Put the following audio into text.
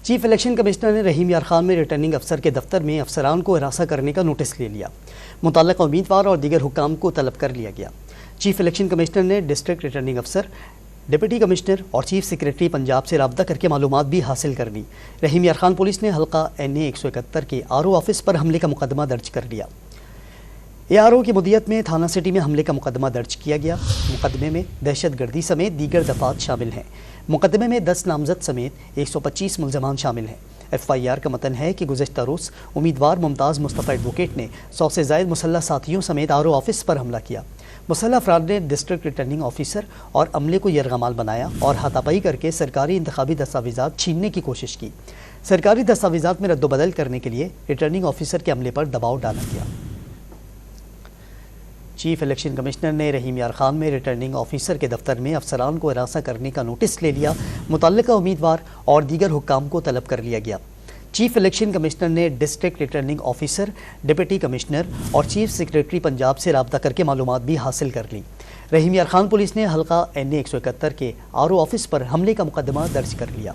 Chief election commissioner نے رحیم یار خان میں ریٹرننگ افسر کے دفتر میں افسران کو ہراساں کرنے کا نوٹس لے لیا۔ متعلقہ امیدوار اور دیگر حکام کو طلب کر لیا گیا۔ چیف الیکشن کمشنر نے ڈسٹرکٹ ریٹرننگ افسر، ڈپٹی کمشنر اور چیف سیکریٹری پنجاب سے رابطہ کر کے معلومات بھی حاصل کر لی۔ رحیم یار خان پولیس نے حلقہ NA 171 کے RO آفس پر حملے کا مقدمہ درج کر لیا۔ ARO کی مدیت میں تھانہ سٹی میں حملے کا مقدمہ درج کیا گیا۔ مقدمے میں دہشت گردی سمیت دیگر دفعات شامل ہیں۔ مقدمے میں 10 نامزد سمیت 125 ملزمان شامل ہیں۔ FIR کا متن ہے کہ گزشتہ روز امیدوار ممتاز مصطفیٰ ایڈوکیٹ نے 100 سے زائد مسلح ساتھیوں سمیت RO آفس پر حملہ کیا۔ مسلح افراد نے ڈسٹرکٹ ریٹرننگ آفیسر اور عملے کو یرغمال بنایا اور ہاتھا پائی کر کے سرکاری انتخابی دستاویزات چھیننے کی کوشش کی۔ سرکاری دستاویزات میں رد و بدل کرنے کے لیے ریٹرننگ آفیسر کے عملے پر دباؤ ڈالا گیا۔ چیف الیکشن کمشنر نے رحیم یار خان میں ریٹرننگ آفیسر کے دفتر میں افسران کو ہراساں کرنے کا نوٹس لے لیا۔ متعلقہ امیدوار اور دیگر حکام کو طلب کر لیا گیا۔ چیف الیکشن کمشنر نے district returning officer, deputy commissioner اور چیف سیکریٹری پنجاب سے رابطہ کر کے معلومات بھی حاصل کر لی۔ رحیم یار خان پولیس نے حلقہ NA 171 کے RO آفس پر حملے کا مقدمہ درج کر لیا۔